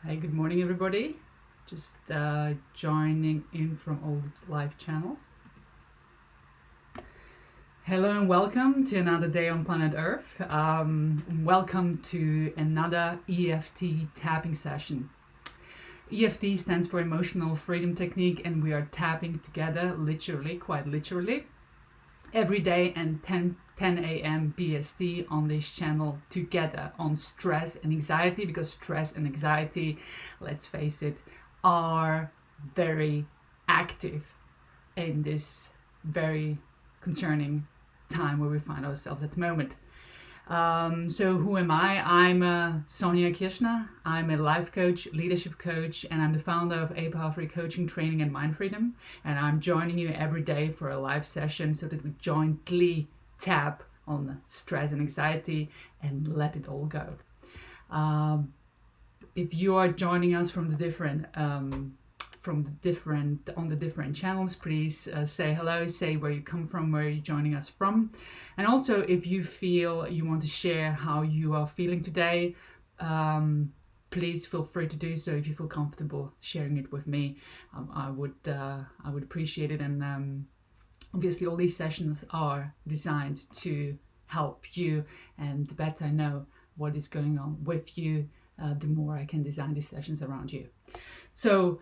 Hey, good morning, everybody. Just joining in from all the live channels. Hello and welcome to another day on planet Earth. Welcome to another EFT tapping session. EFT stands for Emotional Freedom Technique, and we are tapping together, literally, quite literally, every day and 10 a.m. BST on this channel together on stress and anxiety, because stress and anxiety, let's face it, are very active in this very concerning time where we find ourselves at the moment. So who am I? I'm Sonja Kirschner. I'm a life coach, leadership coach, and I'm the founder of A Power Free Coaching, Training and Mind Freedom. And I'm joining you every day for a live session so that we jointly tap on stress and anxiety and let it all go. If you are joining us from the different channels, please say hello, say where you come from, where you're joining us from. And also, if you feel you want to share how you are feeling today, please feel free to do so. If you feel comfortable sharing it with me, I would appreciate it. And obviously all these sessions are designed to help you, and the better I know what is going on with you, the more I can design these sessions around you. So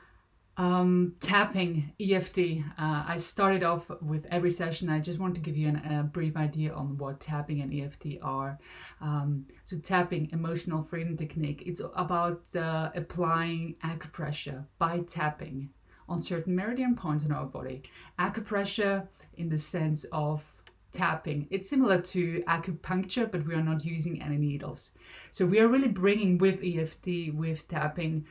tapping, EFT, I started off with every session. I just want to give you a brief idea on what tapping and EFT are. So tapping, Emotional Freedom Technique, it's about applying acupressure by tapping on certain meridian points in our body. Acupressure in the sense of tapping. It's similar to acupuncture, but we are not using any needles. So we are really bringing with EFT, with tapping,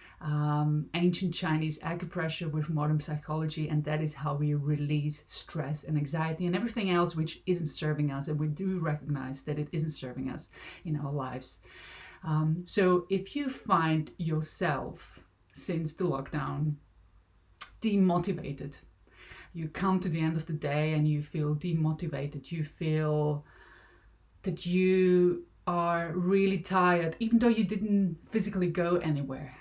ancient Chinese acupressure with modern psychology, and that is how we release stress and anxiety and everything else which isn't serving us, and we do recognize that it isn't serving us in our lives. So if you find yourself since the lockdown demotivated, you come to the end of the day and you feel demotivated, you feel that you are really tired, even though you didn't physically go anywhere.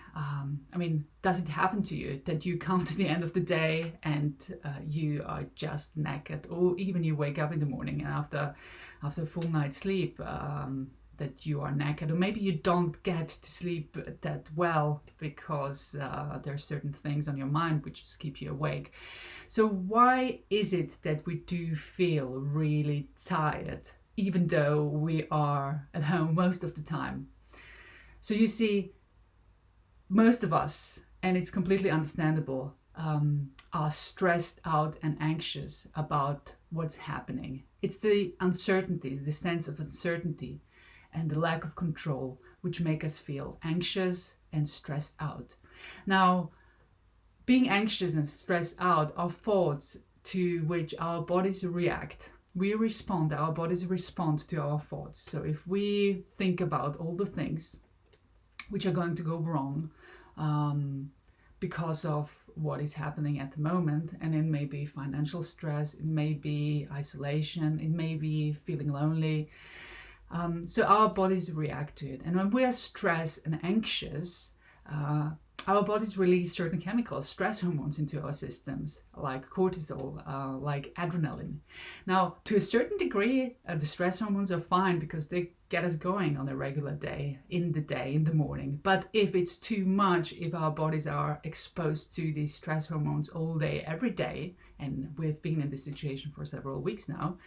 Does it happen to you that you come to the end of the day and you are just knackered, or even you wake up in the morning and after a full night's sleep, that you are knackered, or maybe you don't get to sleep that well because there are certain things on your mind which just keep you awake. So why is it that we do feel really tired, even though we are at home most of the time? So you see, most of us, and it's completely understandable, are stressed out and anxious about what's happening. It's the uncertainty, the sense of uncertainty and the lack of control which make us feel anxious and stressed out. Now, being anxious and stressed out are thoughts to which our bodies react. Our bodies respond to our thoughts. So if we think about all the things which are going to go wrong because of what is happening at the moment, and it may be financial stress, it may be isolation, it may be feeling lonely, so our bodies react to it. And when we are stressed and anxious, our bodies release certain chemicals, stress hormones, into our systems, like cortisol, like adrenaline. Now, to a certain degree, the stress hormones are fine because they get us going on a regular day, in the morning. But if it's too much, if our bodies are exposed to these stress hormones all day, every day, and we've been in this situation for several weeks now,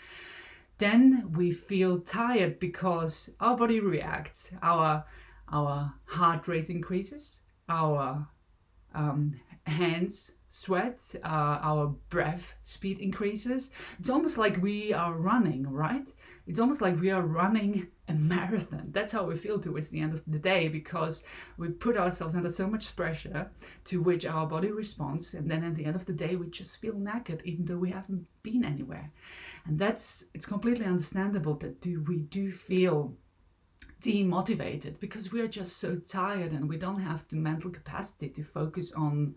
then we feel tired because our body reacts. Our heart rate increases, our hands sweat, our breath speed increases. It's almost like we are running, right? It's almost like we are running a marathon. That's how we feel towards the end of the day, because we put ourselves under so much pressure to which our body responds, and then at the end of the day we just feel knackered even though we haven't been anywhere. And it's completely understandable that we do feel demotivated because we are just so tired and we don't have the mental capacity to focus on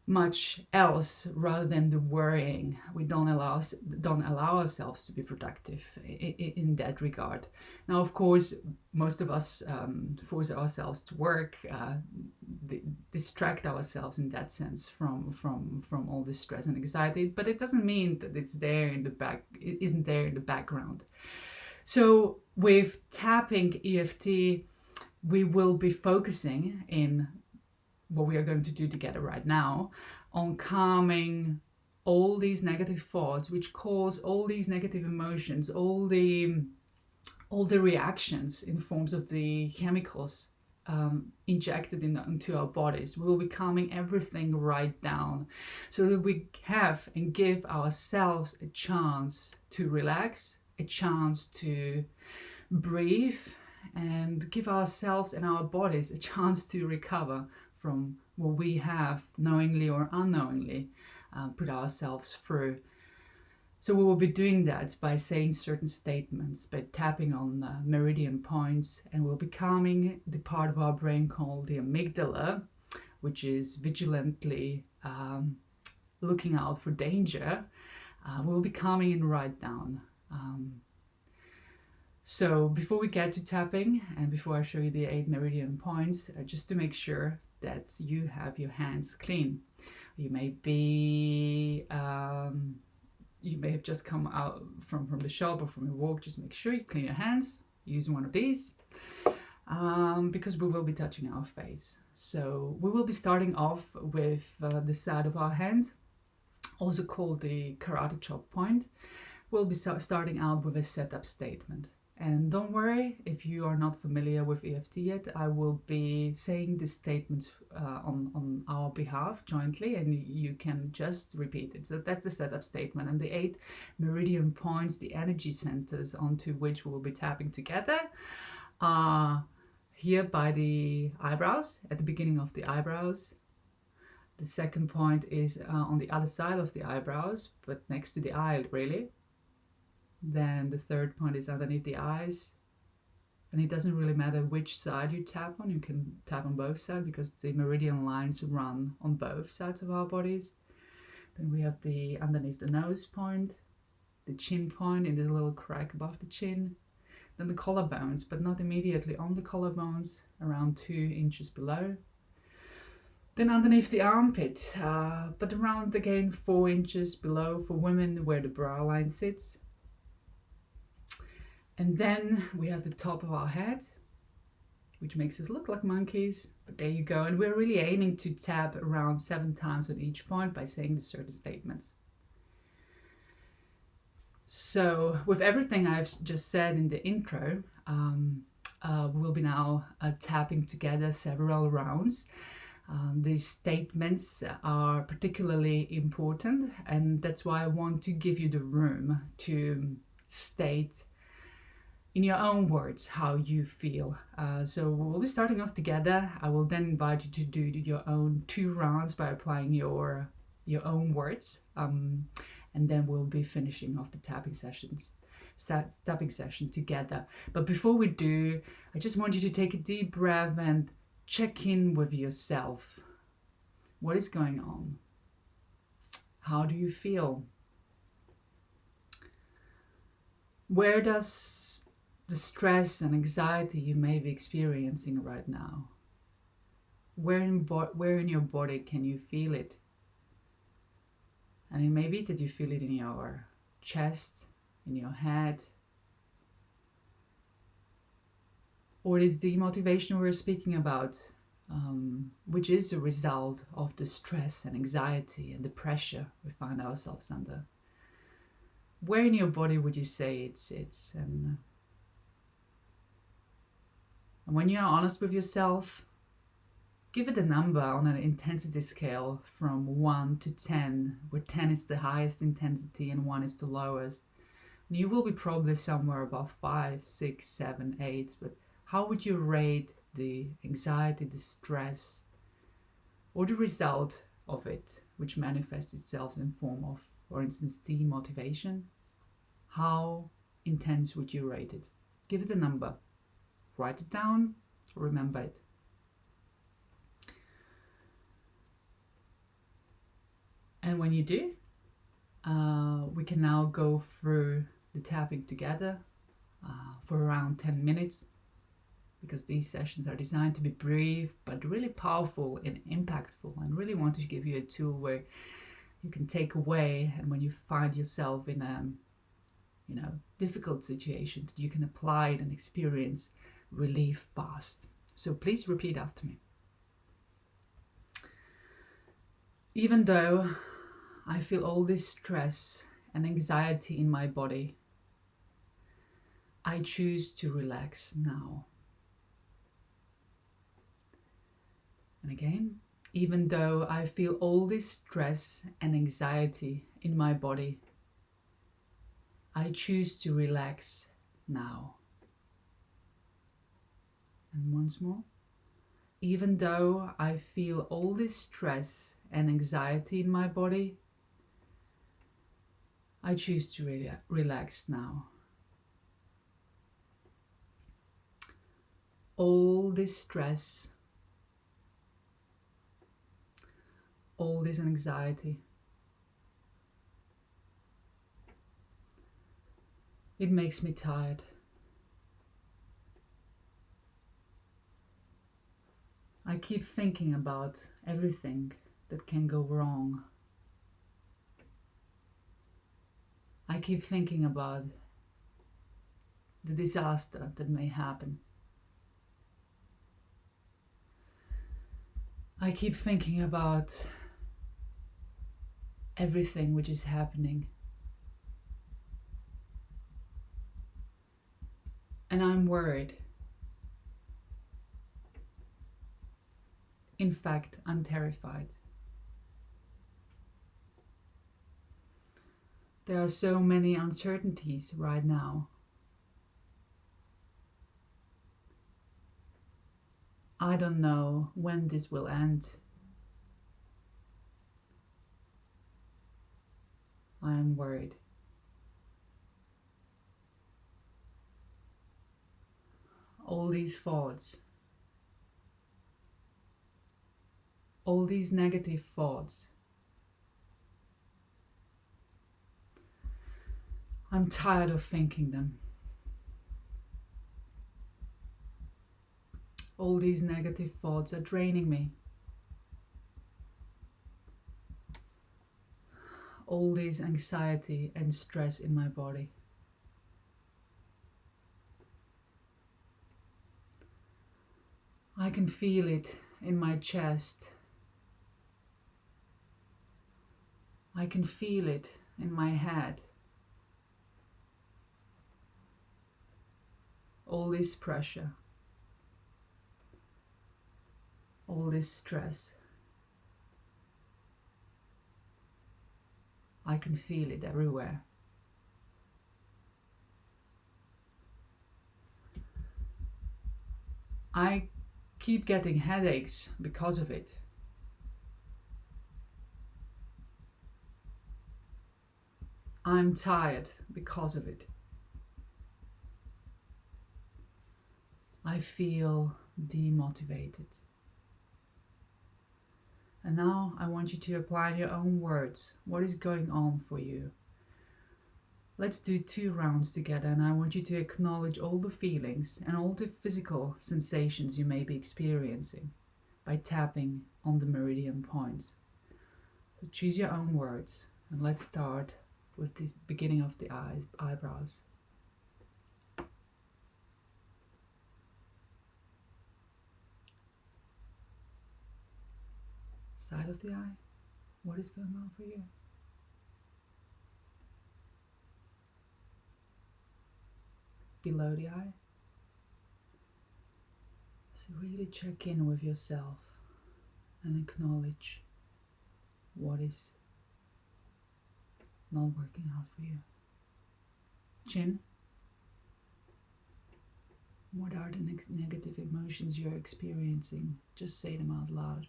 much else rather than the worrying. We don't allow ourselves to be productive in that regard. Now, of course, most of us force ourselves to work, distract ourselves in that sense from all this stress and anxiety, but it doesn't mean that it's there in the back. It isn't there in the background. So with tapping EFT, we will be focusing in what we are going to do together right now on calming all these negative thoughts which cause all these negative emotions, all the reactions in forms of the chemicals injected into our bodies. We will be calming everything right down so that we have and give ourselves a chance to relax, a chance to breathe, and give ourselves and our bodies a chance to recover from what we have knowingly or unknowingly put ourselves through. So we will be doing that by saying certain statements, by tapping on meridian points, and we'll be calming the part of our brain called the amygdala, which is vigilantly looking out for danger. We'll be calming it right down. So before we get to tapping and before I show you the 8 meridian points, just to make sure that you have your hands clean. You may have just come out from the shop or from your walk. Just make sure you clean your hands. Use one of these because we will be touching our face. So we will be starting off with the side of our hand, also called the karate chop point. We'll be starting out with a setup statement. And don't worry if you are not familiar with EFT yet. I will be saying the statements on our behalf jointly, and you can just repeat it. So that's the setup statement. And the 8 meridian points, the energy centers onto which we will be tapping together, are here by the eyebrows, at the beginning of the eyebrows. The second point is on the other side of the eyebrows, but next to the eye, really. Then the third point is underneath the eyes, and it doesn't really matter which side you tap on. You can tap on both sides because the meridian lines run on both sides of our bodies. Then we have the underneath the nose point, the chin point in this little crack above the chin, then the collarbones, but not immediately on the collarbones, around 2 inches below. Then underneath the armpit, but around again 4 inches below for women, where the brow line sits. And then we have the top of our head, which makes us look like monkeys, but there you go. And we're really aiming to tap around 7 times on each point by saying the certain statements. So with everything I've just said in the intro, we'll be now tapping together several rounds. These statements are particularly important, and that's why I want to give you the room to state in your own words how you feel. So we'll be starting off together. I will then invite you to do your own 2 rounds by applying your own words, and then we'll be finishing off the tapping session together. But before we do, I just want you to take a deep breath and check in with yourself. What is going on? How do you feel? Where does the stress and anxiety you may be experiencing right now, where in your body can you feel it? And it may be that you feel it in your chest, in your head, or it is demotivation we're speaking about, which is a result of the stress and anxiety and the pressure we find ourselves under. Where in your body would you say it sits? And when you are honest with yourself, give it a number on an intensity scale from 1 to 10, where 10 is the highest intensity and 1 is the lowest. And you will be probably somewhere above 5, 6, 7, 8, but how would you rate the anxiety, the stress, or the result of it, which manifests itself in form of, for instance, demotivation? How intense would you rate it? Give it a number. Write it down, remember it. And when you do, we can now go through the tapping together for around 10 minutes, because these sessions are designed to be brief but really powerful and impactful, and really want to give you a tool where you can take away, and when you find yourself in a difficult situations, you can apply it and experience relief fast. So please repeat after me. Even though I feel all this stress and anxiety in my body, I choose to relax now. And again, even though I feel all this stress and anxiety in my body, I choose to relax now. And once more, even though I feel all this stress and anxiety in my body, I choose to relax now. All this stress, all this anxiety, it makes me tired. I keep thinking about everything that can go wrong. I keep thinking about the disaster that may happen. I keep thinking about everything which is happening. And I'm worried. In fact, I'm terrified. There are so many uncertainties right now. I don't know when this will end. I am worried. All these thoughts, all these negative thoughts, I'm tired of thinking them. All these negative thoughts are draining me. All this anxiety and stress in my body. I can feel it in my chest. I can feel it in my head. All this pressure, all this stress. I can feel it everywhere. I keep getting headaches because of it. I'm tired because of it. I feel demotivated. And now I want you to apply in your own words what is going on for you. Let's do 2 rounds together, and I want you to acknowledge all the feelings and all the physical sensations you may be experiencing by tapping on the meridian points. So choose your own words, and let's start with the beginning of the eyebrows. Side of the eye, what is going on for you? Below the eye. So really check in with yourself and acknowledge what is not working out for you. Chin. What are the negative emotions you're experiencing? Just say them out loud.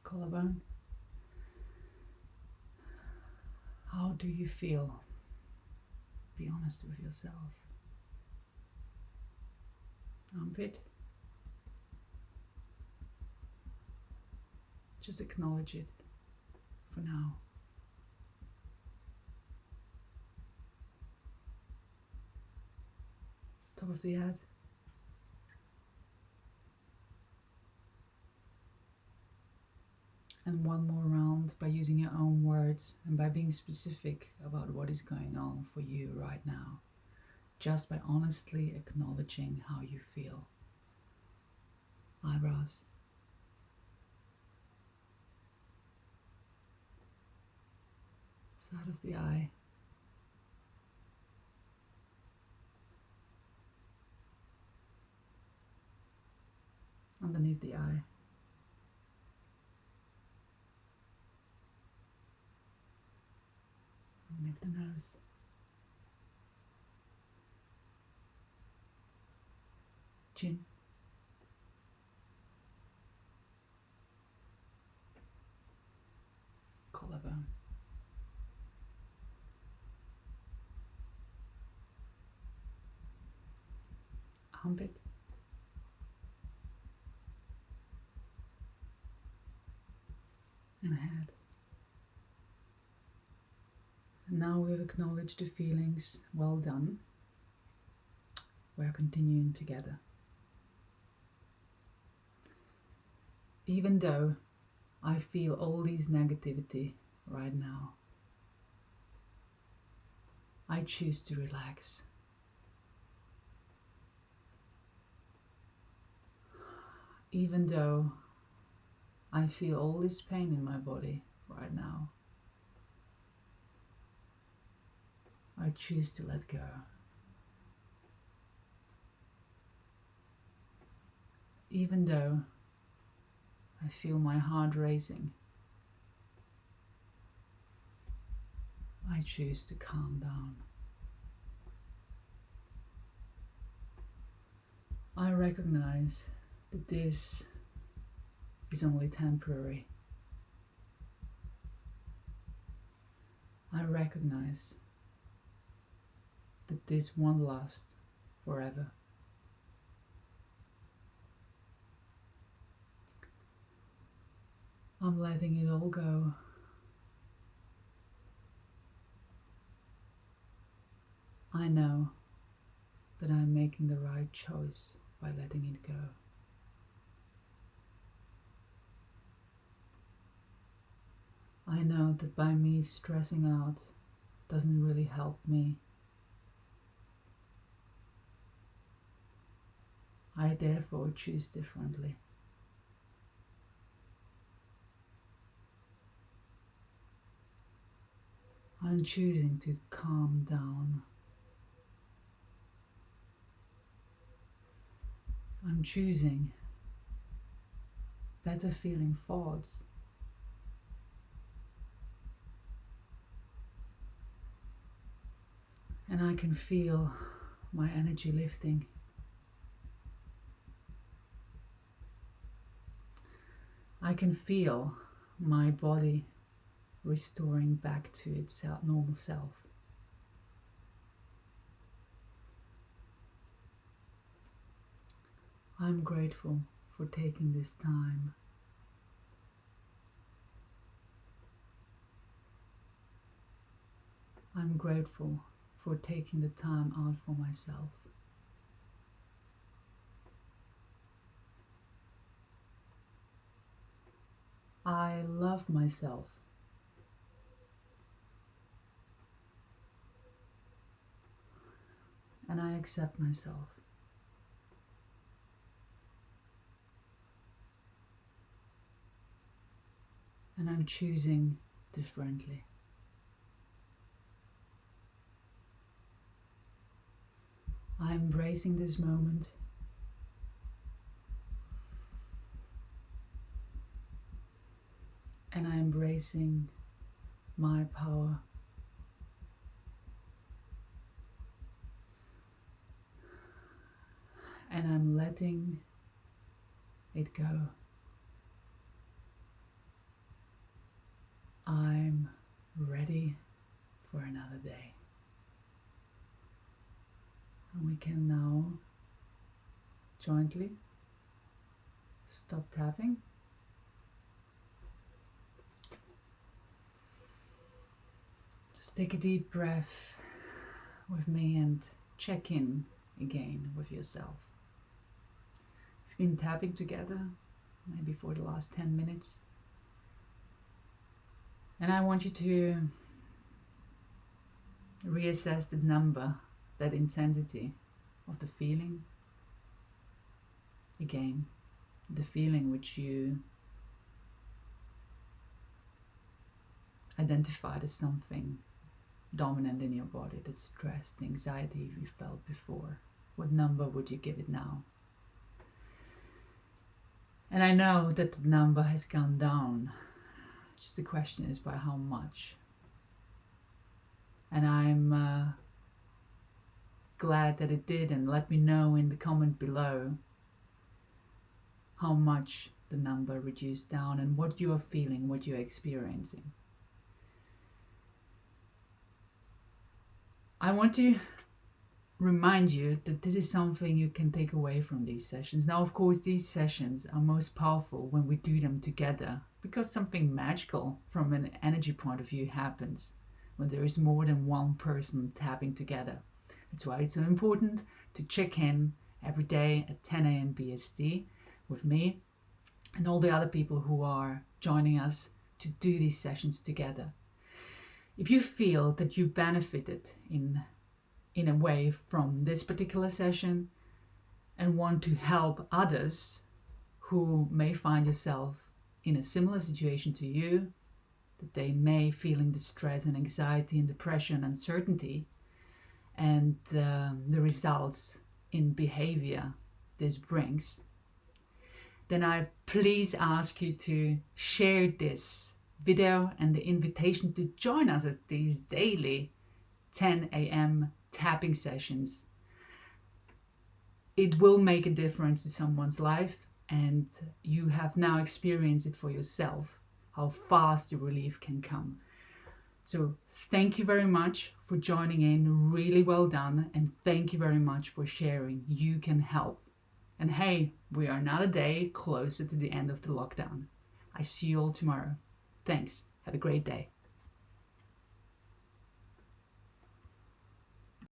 Collarbone. How do you feel? Be honest with yourself. Armpit. Just acknowledge it for now. Top of the head. And one more round by using your own words and by being specific about what is going on for you right now. Just by honestly acknowledging how you feel. Eyebrows. Side of the eye. Underneath the eye. Underneath the nose. Chin. Collarbone. Armpit. And head. And now we've acknowledged the feelings. Well done. We're continuing together. Even though I feel all these negativity right now, I choose to relax. Even though I feel all this pain in my body right now, I choose to let go. Even though I feel my heart racing, I choose to calm down. I recognize that this is only temporary. I recognize that this won't last forever. I'm letting it all go. I know that I'm making the right choice by letting it go. I know that by me stressing out doesn't really help me. I therefore choose differently. I'm choosing to calm down. I'm choosing better feeling thoughts. And I can feel my energy lifting. I can feel my body restoring back to its normal self. I'm grateful for taking this time. I'm grateful for taking the time out for myself. I love myself. And I accept myself. And I'm choosing differently. I'm embracing this moment. And I'm embracing my power. And I'm letting it go. I'm ready for another day. And we can now jointly stop tapping Just take a deep breath with me and check in again with yourself. We've been tapping together maybe for the last 10 minutes. And I want you to reassess the number, that intensity of the feeling. Again, the feeling which you identified as something dominant in your body, that stress, the anxiety you felt before. What number would you give it now? And I know that the number has gone down. Just the question is by how much. And I'm glad that it did, and let me know in the comment below how much the number reduced down and what you are feeling, what you're experiencing. I want to remind you that this is something you can take away from these sessions. Now, of course, these sessions are most powerful when we do them together, because something magical from an energy point of view happens when there is more than one person tapping together. That's why it's so important to check in every day at 10 a.m. BST with me and all the other people who are joining us to do these sessions together. If you feel that you benefited in a way from this particular session and want to help others who may find yourself in a similar situation to you, that they may feeling the stress and anxiety and depression and uncertainty and the results in behavior this brings, then I please ask you to share this video and the invitation to join us at these daily 10 a.m. tapping sessions. It will make a difference to someone's life, and you have now experienced it for yourself, how fast the relief can come. So thank you very much for joining in, really well done, and thank you very much for sharing. You can help. And hey, we are now a day closer to the end of the lockdown. I see you all tomorrow. Thanks. Have a great day.